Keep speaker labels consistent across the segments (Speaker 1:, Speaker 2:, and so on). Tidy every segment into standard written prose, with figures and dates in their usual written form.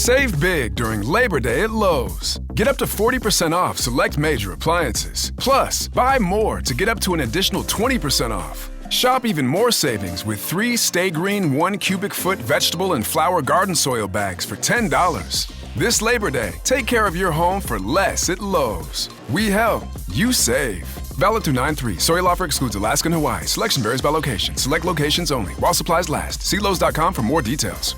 Speaker 1: Save big during Labor Day at Lowe's. Get up to 40% off select major appliances. Plus, buy more to get up to an additional 20% off. Shop even more savings with 3 Stay Green 1 cubic foot vegetable and flower garden soil bags for $10. This Labor Day, take care of your home for less at Lowe's. We help, you save. Valid through 9/3. Soil offer excludes Alaska and Hawaii. Selection varies by location. Select locations only. While supplies last. See Lowe's.com for more details.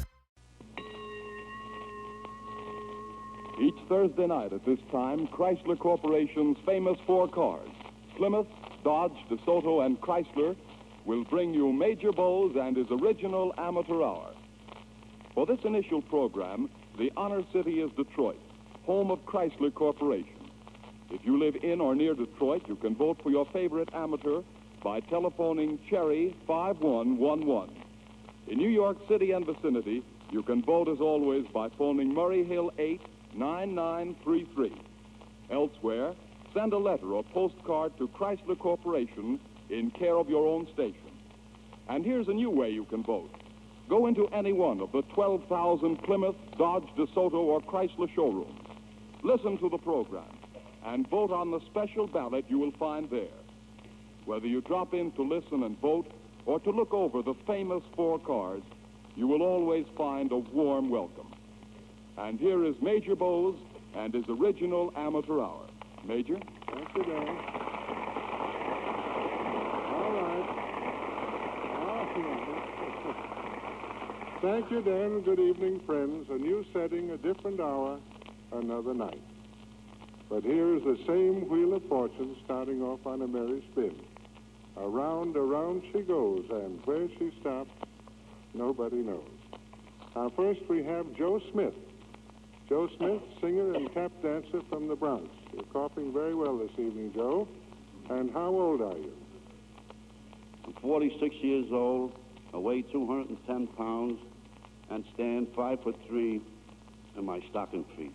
Speaker 2: Each Thursday night at this time, Chrysler Corporation's famous 4 cars, Plymouth, Dodge, DeSoto, and Chrysler, will bring you Major Bowes and his original Amateur Hour. For this initial program, the honor city is Detroit, home of Chrysler Corporation. If you live in or near Detroit, you can vote for your favorite amateur by telephoning Cherry 5111. In New York City and vicinity, you can vote as always by phoning Murray Hill 89933. Elsewhere, send a letter or postcard to Chrysler Corporation in care of your own station. And here's a new way you can vote. Go into any one of the 12,000 Plymouth, Dodge, DeSoto, or Chrysler showrooms. Listen to the program and vote on the special ballot you will find there. Whether you drop in to listen and vote or to look over the famous 4 cars, you will always find a warm welcome. And here is Major Bowes and his original Amateur Hour. Major?
Speaker 3: Thank you, Dan. All right. Thank you, Dan. Good evening, friends. A new setting, a different hour, another night. But here's the same wheel of fortune starting off on a merry spin. Around, around she goes, and where she stops, nobody knows. Now, first we have Joe Smith. Joe Smith, singer and tap dancer from the Bronx. You're coughing very well this evening, Joe. And how old are you?
Speaker 4: I'm 46 years old, I weigh 210 pounds, and stand 5'3" in my stocking feet.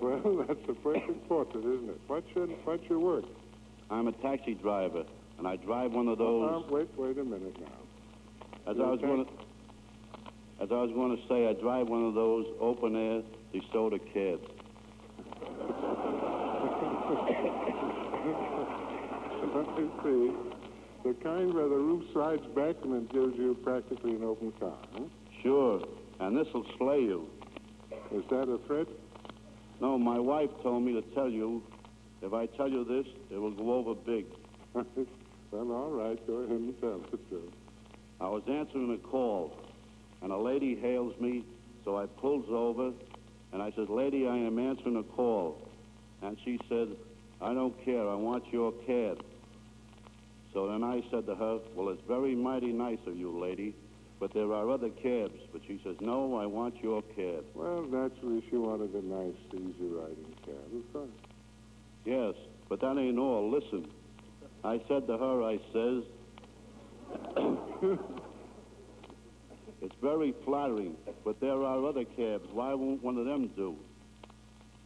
Speaker 3: Well, that's a perfect portrait, isn't it? What's your work?
Speaker 4: I'm a taxi driver, and I drive one of those...
Speaker 3: Wait a minute now.
Speaker 4: As I was going to say, I drive one of those open-air DeSoto cabs.
Speaker 3: Let me see. The kind where the roof slides back and it gives you practically an open car, huh?
Speaker 4: Sure, and this will slay you.
Speaker 3: Is that a threat?
Speaker 4: No, my wife told me to tell you, if I tell you this, it will go over big.
Speaker 3: Well, all right, go ahead and tell it, Joe.
Speaker 4: I was answering a call, and a lady hails me, so I pulls over, and I said, "Lady, I am answering a call." And she said, "I don't care, I want your cab." So then I said to her, "Well, it's very mighty nice of you, lady, but there are other cabs." But she says, "No, I want your cab."
Speaker 3: Well, naturally, she wanted a nice, easy-riding cab, of course.
Speaker 4: Yes, but that ain't all. Listen, I said to her, I says, "It's very flattering, but there are other cabs. Why won't one of them do?"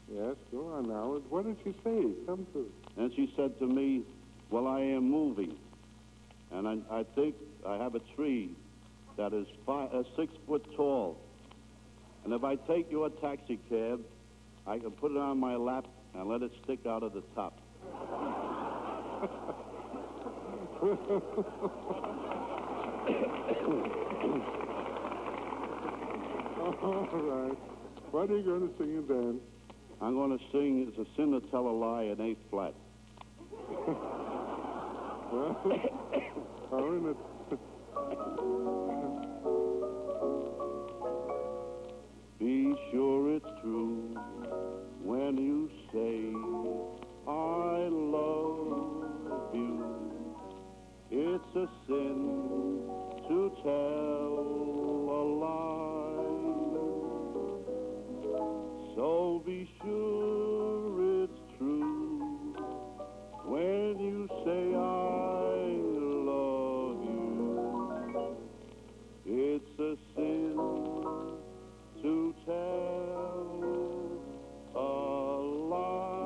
Speaker 3: Yes, go on now. What did she say? Come to.
Speaker 4: And she said to me, "Well, I am moving, and I think I have a tree that is 6 foot tall. And if I take your taxi cab, I can put it on my lap and let it stick out of the top."
Speaker 3: All right. What are you going to sing and dance?
Speaker 4: I'm going to sing "It's a Sin to Tell a Lie in A flat."
Speaker 3: Well, how in it?
Speaker 4: Be sure it's true when you say I love you. It's a sin to tell a lie. So be sure it's true when you say I love you. It's a sin to tell a lie.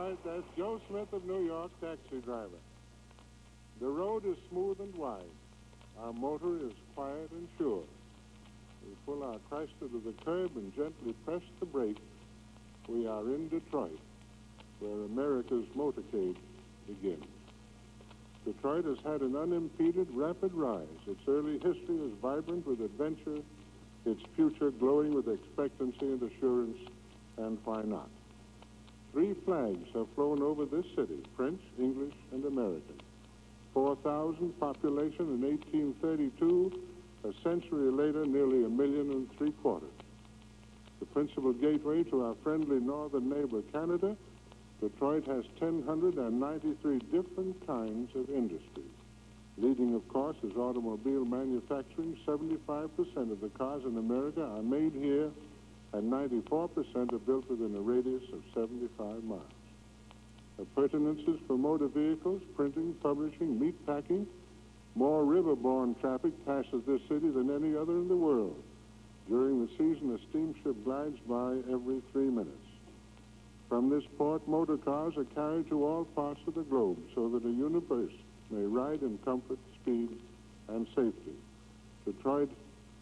Speaker 3: right, that's Joe Smith of New York, taxi driver. The road is smooth and wide. Our motor is quiet and sure. We pull our Chrysler to the curb and gently press the brake. We are in Detroit, where America's motorcade begins. Detroit has had an unimpeded, rapid rise. Its early history is vibrant with adventure, its future glowing with expectancy and assurance, and why not? 3 flags have flown over this city, French, English, and American. 4,000 population in 1832, a century later, nearly 1.75 million. The principal gateway to our friendly northern neighbor, Canada, Detroit has 1,093 different kinds of industry. Leading, of course, is automobile manufacturing. 75% of the cars in America are made here, and 94% are built within a radius of 75 miles. Appurtenances for motor vehicles, printing, publishing, meat packing. More riverborne traffic passes this city than any other in the world. During the season, a steamship glides by every 3 minutes. From this port, motor cars are carried to all parts of the globe so that a universe may ride in comfort, speed, and safety. Detroit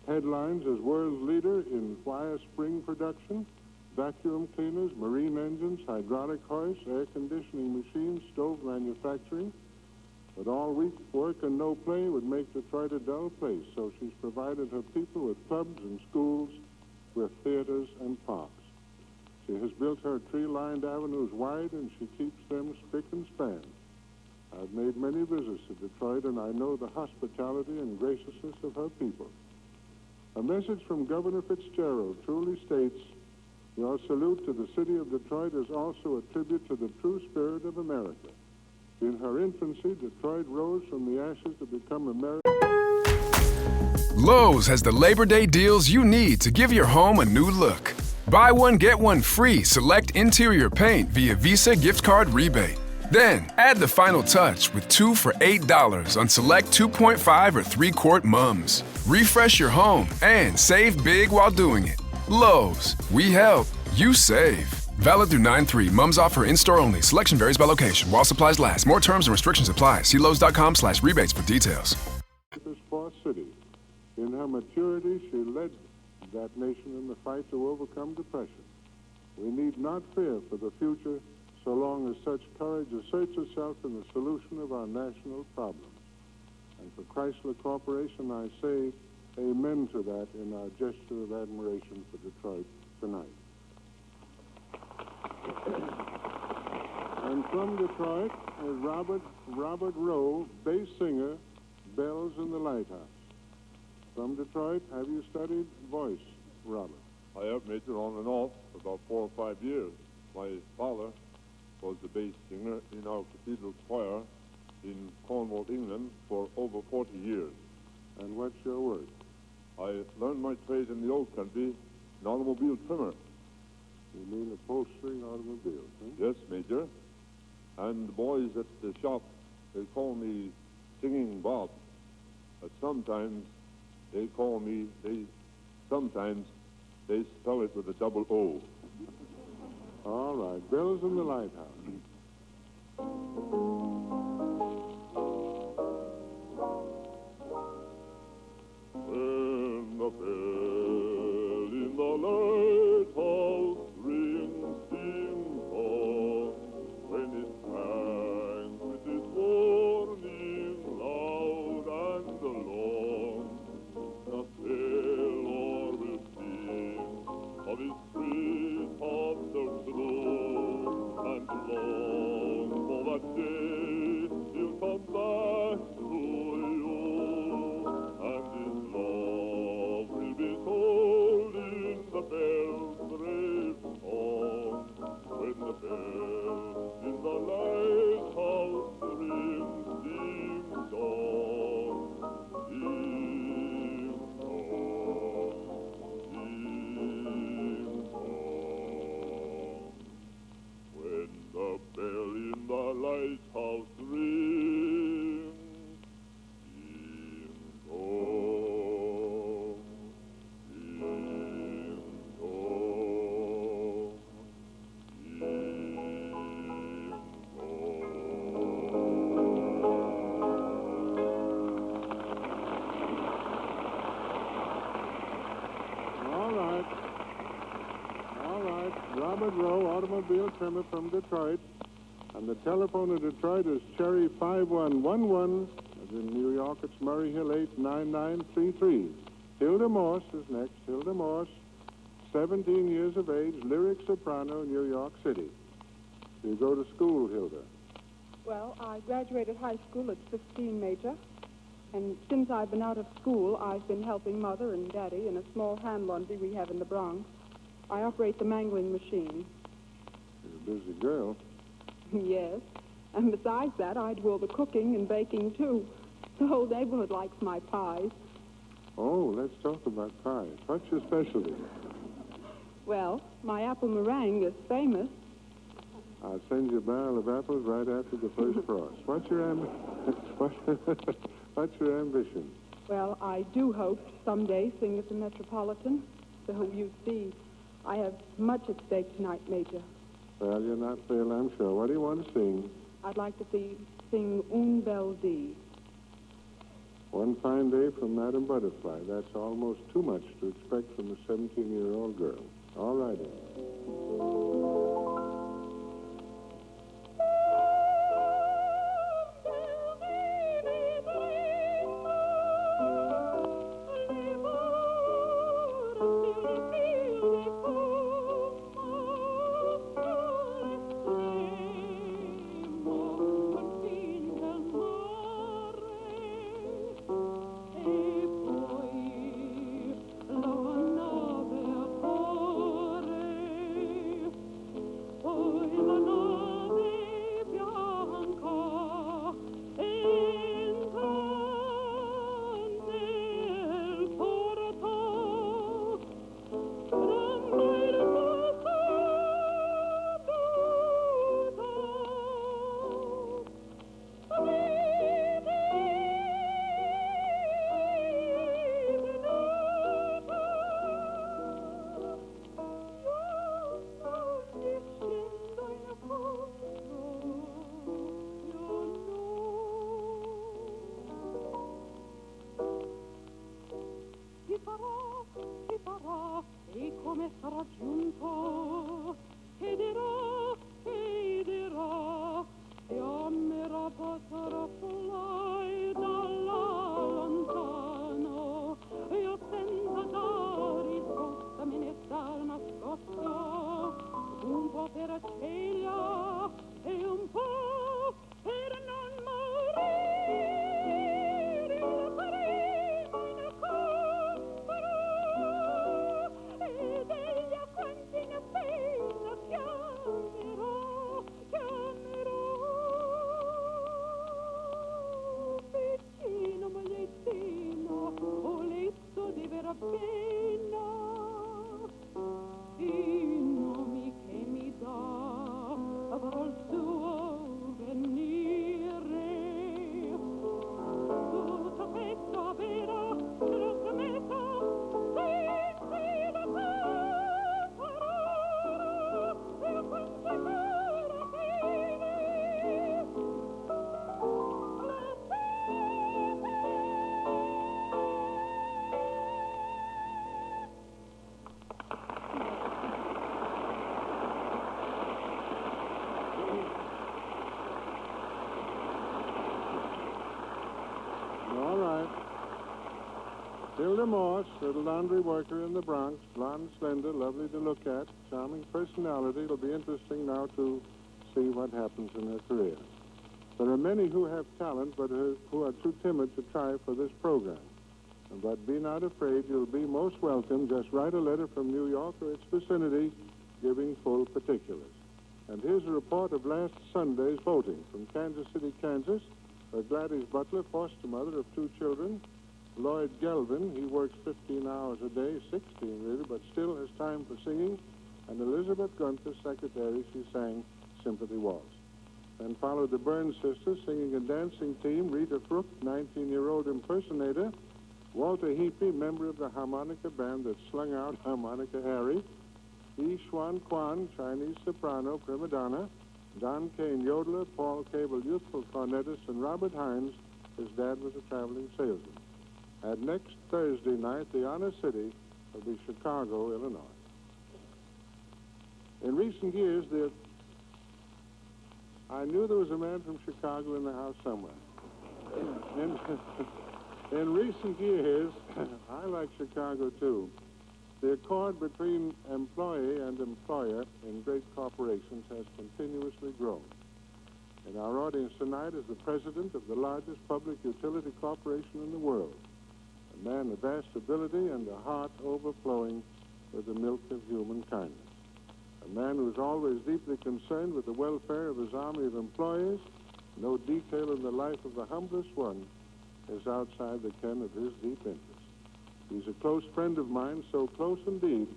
Speaker 3: headlines as world's leader in wire spring production, vacuum cleaners, marine engines, hydraulic hoists, air conditioning machines, stove manufacturing. But all week work and no play would make Detroit a dull place, so she's provided her people with clubs and schools, with theaters and parks. She has built her tree-lined avenues wide, and she keeps them spick and span. I've made many visits to Detroit, and I know the hospitality and graciousness of her people. A message from Governor Fitzgerald truly states, your salute to the city of Detroit is also a tribute to the true spirit of America. In her infancy, Detroit rose from the ashes to become America.
Speaker 1: Lowe's has the Labor Day deals you need to give your home a new look. Buy one, get one free select interior paint via Visa gift card rebate. Then, add the final touch with 2 for $8 on select 2.5 or 3-quart mums. Refresh your home and save big while doing it. Lowe's, we help, you save. Valid through 9/3. Mums offer in-store only. Selection varies by location. While supplies last. More terms and restrictions apply. See Lowes.com/rebates for details.
Speaker 3: This fourth city. In her maturity, she led that nation in the fight to overcome depression. We need not fear for the future so long as such courage asserts itself in the solution of our national problems. And for Chrysler Corporation, I say amen to that in our gesture of admiration for Detroit tonight. And from Detroit is Robert Rowe, bass singer, Bells in the Lighthouse. From Detroit, have you studied voice, Robert?
Speaker 5: I have, Major, on and off for about 4 or 5 years. My father was the bass singer in our cathedral choir in Cornwall, England, for over 40 years.
Speaker 3: And what's your work?
Speaker 5: I learned my trade in the old country, an automobile trimmer.
Speaker 3: You mean upholstering automobiles, huh?
Speaker 5: Yes, Major. And the boys at the shop, they call me Singing Bob. But sometimes they spell it with a double O.
Speaker 3: All right, Bells in the Lighthouse.
Speaker 5: When the bell in the lighthouse rings dim song, when it hangs with its warning loud and long, the sailor will sing of his treetops of blue, and long for that day he'll come back to you, and his love will be told in the bell's brave song. When the bell in the lighthouse rings ding dong, ding dong, ding dong. When the bell in the lighthouse rings, ding dong, ding dong, ding
Speaker 3: Albert Rowe automobile trimmer from Detroit. And the telephone in Detroit is Cherry 5111. And in New York, it's Murray Hill 89933. Hilda Morse is next. Hilda Morse, 17 years of age, lyric soprano, New York City. You go to school, Hilda?
Speaker 6: Well, I graduated high school at 15, Major. And since I've been out of school, I've been helping Mother and Daddy in a small hand laundry we have in the Bronx. I operate the mangling machine.
Speaker 3: You're a busy girl.
Speaker 6: Yes. And besides that, I do all the cooking and baking, too. The whole neighborhood likes my pies.
Speaker 3: Oh, let's talk about pies. What's your specialty?
Speaker 6: Well, my apple meringue is famous.
Speaker 3: I'll send you a barrel of apples right after the first frost. What's your ambition?
Speaker 6: Well, I do hope to someday sing at the Metropolitan. So you see, I have much at stake tonight, Major.
Speaker 3: Well, you're not fail, I'm sure. What do you want to sing?
Speaker 6: I'd like to sing Une Belle Vie.
Speaker 3: One fine day from Madame Butterfly. That's almost too much to expect from a 17-year-old girl. All righty. Hilda Morse, little laundry worker in the Bronx, blonde, slender, lovely to look at, charming personality. It'll be interesting now to see what happens in her career. There are many who have talent, but who are too timid to try for this program. But be not afraid, you'll be most welcome. Just write a letter from New York or its vicinity giving full particulars. And here's a report of last Sunday's voting from Kansas City, Kansas, where Gladys Butler, foster mother of 2 children, Lloyd Gelvin, he works 15 hours a day, 16 really, but still has time for singing, and Elizabeth Gunther, secretary, she sang Sympathy Waltz. Then followed the Burns sisters singing a dancing team, Rita Crook, 19-year-old impersonator, Walter Heapy, member of the harmonica band that slung out Harmonica Harry, E. Xuan Kwan, Chinese soprano, prima donna, Don Kane, yodeler, Paul Cable, youthful cornetist, and Robert Hines, his dad was a traveling salesman. And next Thursday night, the Honor City will be Chicago, Illinois. In recent years, I knew there was a man from Chicago in the house somewhere. In recent years, I like Chicago too. The accord between employee and employer in great corporations has continuously grown. And our audience tonight is the president of the largest public utility corporation in the world, a man of vast ability and a heart overflowing with the milk of human kindness. A man who is always deeply concerned with the welfare of his army of employees. No detail in the life of the humblest one is outside the ken of his deep interest. He's a close friend of mine, so close indeed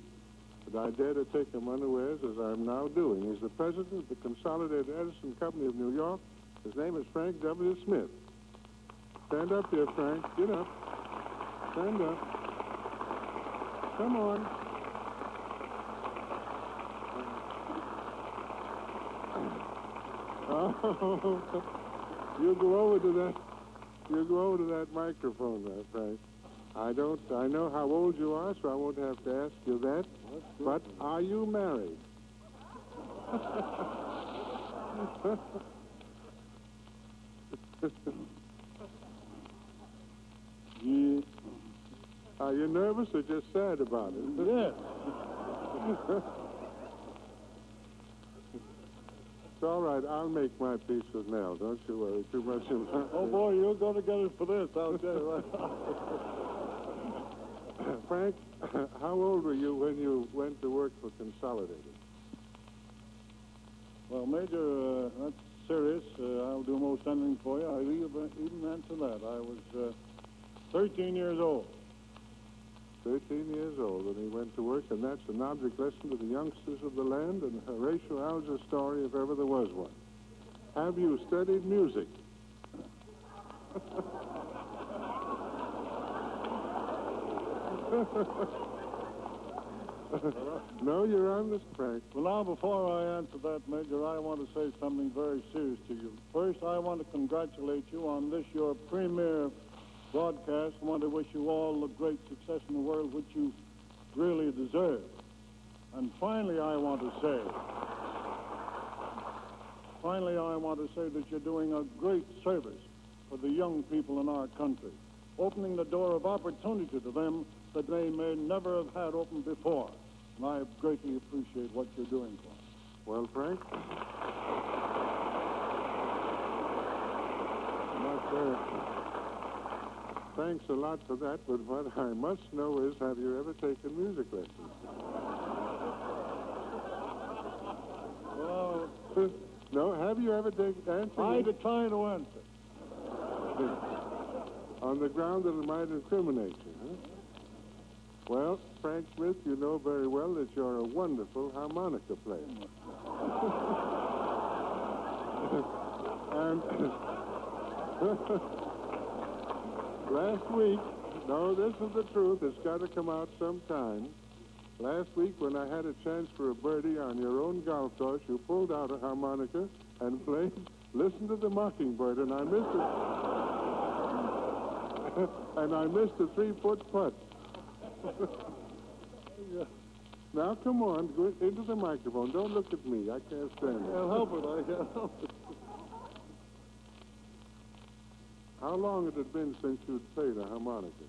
Speaker 3: that I dare to take him unawares as I'm now doing. He's the president of the Consolidated Edison Company of New York. His name is Frank W. Smith. Stand up here, Frank. Get up. Stand up. Come on. Oh, you go over to that microphone there, Frank. I know how old you are, so I won't have to ask you that. But are you married?
Speaker 5: Yeah.
Speaker 3: Are you nervous or just sad about it?
Speaker 5: Yeah.
Speaker 3: It's all right. I'll make my peace with Nell. Don't you worry too much about
Speaker 5: Oh,
Speaker 3: it.
Speaker 5: boy, you're going to get us for this, I'll tell you right.
Speaker 3: Frank, how old were you when you went to work for Consolidated?
Speaker 5: Well, Major, that's serious. I'll do most anything for you. I'll even answer that. I was 13 years old.
Speaker 3: 13 years old when he went to work, and that's an object lesson to the youngsters of the land and Horatio Alger's story, if ever there was one. Have you studied music? No, you're honest, Frank.
Speaker 5: Well, now, before I answer that, Major, I want to say something very serious to you. First, I want to congratulate you on this, your premier broadcast. I want to wish you all the great success in the world, which you really deserve. And finally, I want to say that you're doing a great service for the young people in our country, opening the door of opportunity to them that they may never have had open before. And I greatly appreciate what you're doing for them.
Speaker 3: Well, Frank, thanks a lot for that, but what I must know is, have you ever taken music lessons?
Speaker 5: Well,
Speaker 3: No, have you ever taken
Speaker 5: I
Speaker 3: dancing?
Speaker 5: decline to answer.
Speaker 3: On the ground that it might incriminate you, huh? Well, Frank Smith, you know very well that you're a wonderful harmonica player. And last week, no, this is the truth, it's got to come out sometime. Last week, when I had a chance for a birdie on your own golf course, you pulled out a harmonica and played Listen to the Mockingbird, and I missed it. And I missed a 3-foot putt. Now, come on, go into the microphone. Don't look at me. I can't stand it.
Speaker 5: Can't help it. I can't help it.
Speaker 3: How long had it been since you'd played a harmonica?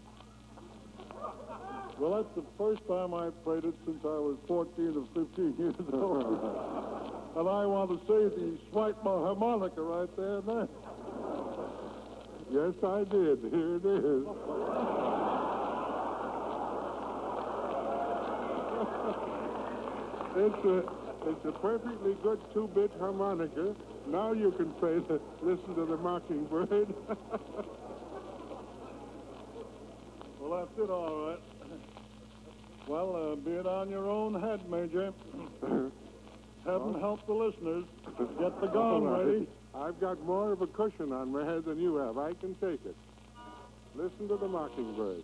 Speaker 5: Well, that's the first time I played it since I was 14 or 15 years old. And I want to say that you swiped my harmonica right there and then.
Speaker 3: Yes, I did. Here it is. It's a perfectly good 2-bit harmonica. Now you can play the Listen to the Mockingbird.
Speaker 5: Well, that's it, all right. Well, be it on your own head, Major. Heaven help the listeners. Get the gong
Speaker 3: All right.
Speaker 5: ready.
Speaker 3: I've got more of a cushion on my head than you have. I can take it. Listen to the Mockingbird.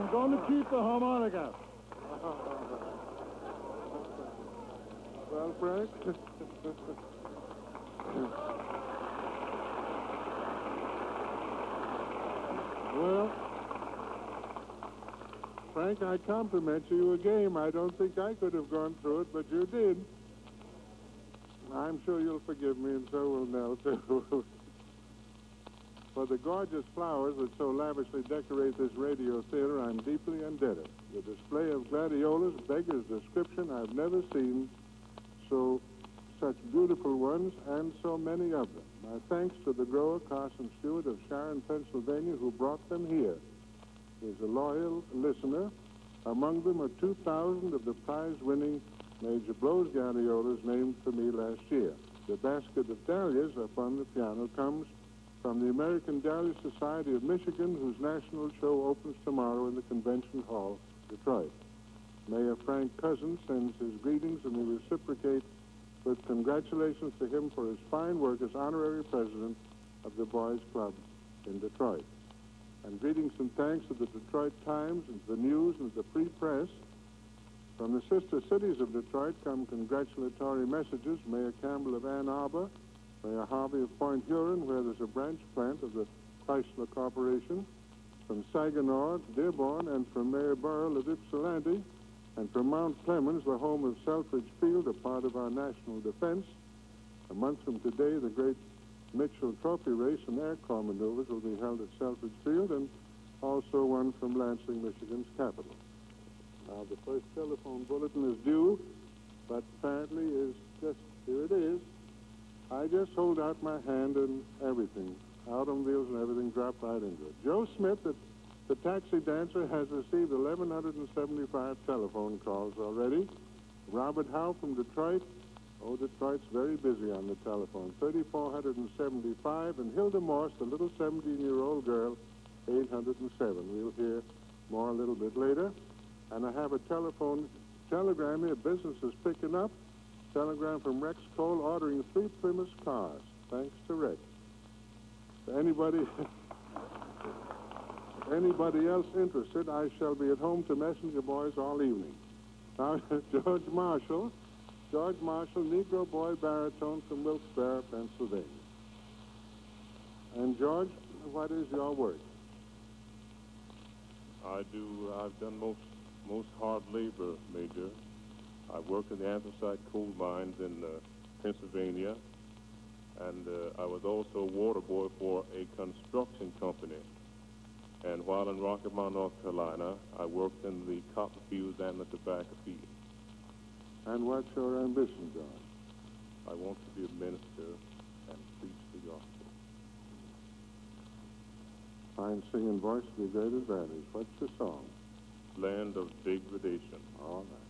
Speaker 5: I'm going to keep the harmonica.
Speaker 3: Well, Frank? Well, Frank, I compliment you a game. I don't think I could have gone through it, but you did. I'm sure you'll forgive me, and so will Nell, too. For the gorgeous flowers that so lavishly decorate this radio theater, I'm deeply indebted. The display of gladiolas beggars description. I've never seen such beautiful ones and so many of them. My thanks to the grower, Carson Stewart of Sharon, Pennsylvania, who brought them here. He's a loyal listener. Among them are 2,000 of the prize-winning Major Blow's gladiolas named for me last year. The basket of dahlias up on the piano comes from the American Dahlia Society of Michigan, whose national show opens tomorrow in the Convention Hall, Detroit. Mayor Frank Cousins sends his greetings, and we reciprocate with congratulations to him for his fine work as honorary president of the Boys Club in Detroit. And greetings and thanks to the Detroit Times and the News and the Free Press. From the sister cities of Detroit come congratulatory messages. Mayor Campbell of Ann Arbor, Mayor Harvey of Point Huron, where there's a branch plant of the Chrysler Corporation, from Saginaw, Dearborn, and from Mayor Burrell of Ypsilanti, and from Mount Clemens, the home of Selfridge Field, a part of our national defense. A month from today, the great Mitchell Trophy race and Air Corps maneuvers will be held at Selfridge Field, and also one from Lansing, Michigan's capital. Now, the first telephone bulletin is due, but apparently here it is. I just hold out my hand and everything, automobiles and everything, drop right into it. Joe Smith, the taxi dancer, has received 1,175 telephone calls already. Robert Howe from Detroit. Oh, Detroit's very busy on the telephone. 3,475. And Hilda Morse, the little 17-year-old girl, 807. We'll hear more a little bit later. And I have a telegram here. Business is picking up. Telegram from Rex Cole ordering 3 Plymouth cars. Thanks to Rex. Anybody else interested, I shall be at home to messenger boys all evening. Now, George Marshall, Negro boy baritone from Wilkes-Barre, Pennsylvania. And George, what is your work?
Speaker 7: I've done most hard labor, Major. I've worked in the anthracite coal mines in Pennsylvania, and I was also a water boy for a construction company. And while in Rocky Mount, North Carolina, I worked in the cotton fields and the tobacco fields.
Speaker 3: And what's your ambition, George?
Speaker 7: I want to be a minister and preach the gospel.
Speaker 3: Fine singing voice to be great advantage. What's your song?
Speaker 7: Land of Degradation.
Speaker 3: All right.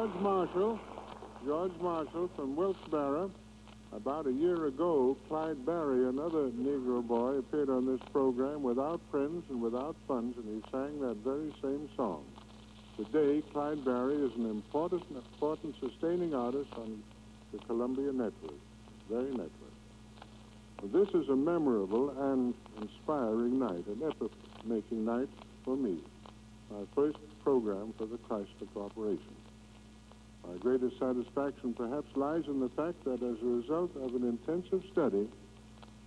Speaker 3: George Marshall from Wilkes-Barre. About a year ago, Clyde Barry, another Negro boy, appeared on this program without friends and without funds, and he sang that very same song. Today, Clyde Barry is an important sustaining artist on the Columbia Network, very network. This is a memorable and inspiring night, an epoch-making night for me, my first program for the Chrysler Corporation. My greatest satisfaction perhaps lies in the fact that as a result of an intensive study,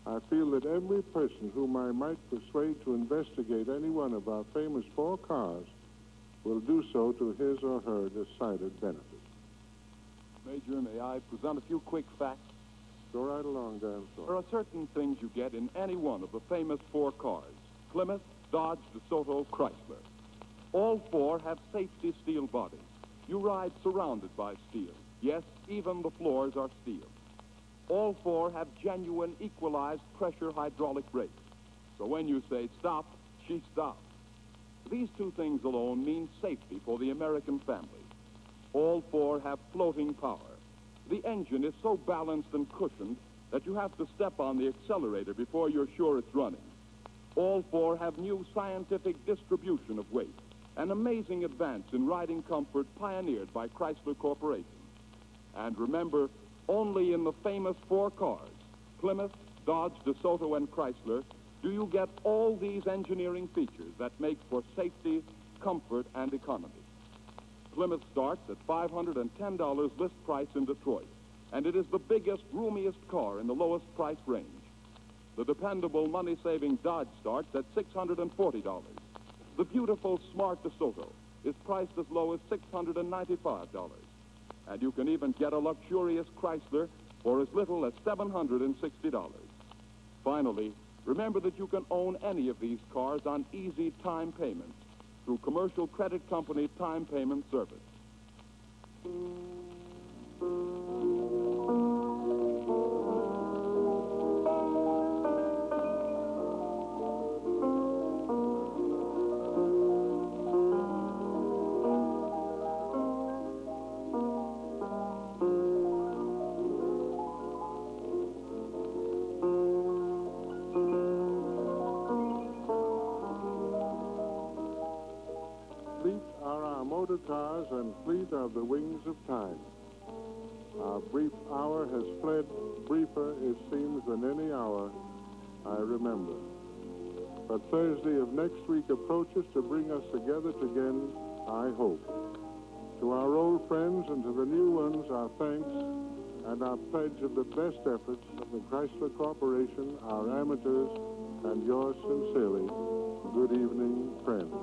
Speaker 3: I feel that every person whom I might persuade to investigate any one of our famous 4 cars will do so to his or her decided benefit.
Speaker 2: Major, may I present a few quick facts?
Speaker 3: Go right along, Dan.
Speaker 2: There are certain things you get in any one of the famous 4 cars: Plymouth, Dodge, DeSoto, Chrysler. All 4 have safety steel bodies. You ride surrounded by steel. Yes, even the floors are steel. All 4 have genuine equalized pressure hydraulic brakes. So when you say stop, she stops. These 2 things alone mean safety for the American family. All 4 have floating power. The engine is so balanced and cushioned that you have to step on the accelerator before you're sure it's running. All 4 have new scientific distribution of weight, an amazing advance in riding comfort pioneered by Chrysler Corporation. And remember, only in the famous 4 cars, Plymouth, Dodge, DeSoto, and Chrysler, do you get all these engineering features that make for safety, comfort, and economy. Plymouth starts at $510 list price in Detroit, and it is the biggest, roomiest car in the lowest price range. The dependable, money-saving Dodge starts at $640. The beautiful, smart DeSoto is priced as low as $695. And you can even get a luxurious Chrysler for as little as $760. Finally, remember that you can own any of these cars on easy time payments through Commercial Credit Company Time Payment Service.
Speaker 3: Cars and fleet of the wings of time. Our brief hour has fled, briefer it seems than any hour I remember. But Thursday of next week approaches to bring us together again, I hope. To our old friends and to the new ones, our thanks and our pledge of the best efforts of the Chrysler Corporation, our amateurs, and yours sincerely. Good evening, friends.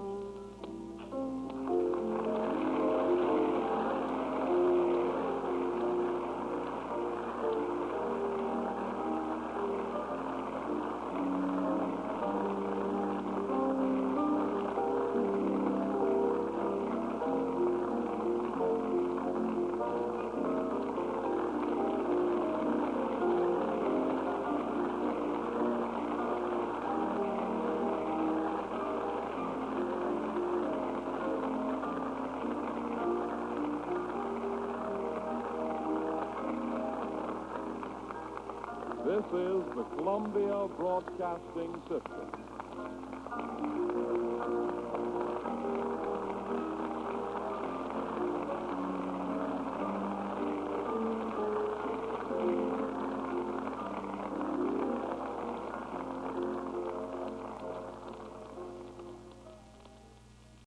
Speaker 2: This is the Columbia Broadcasting System.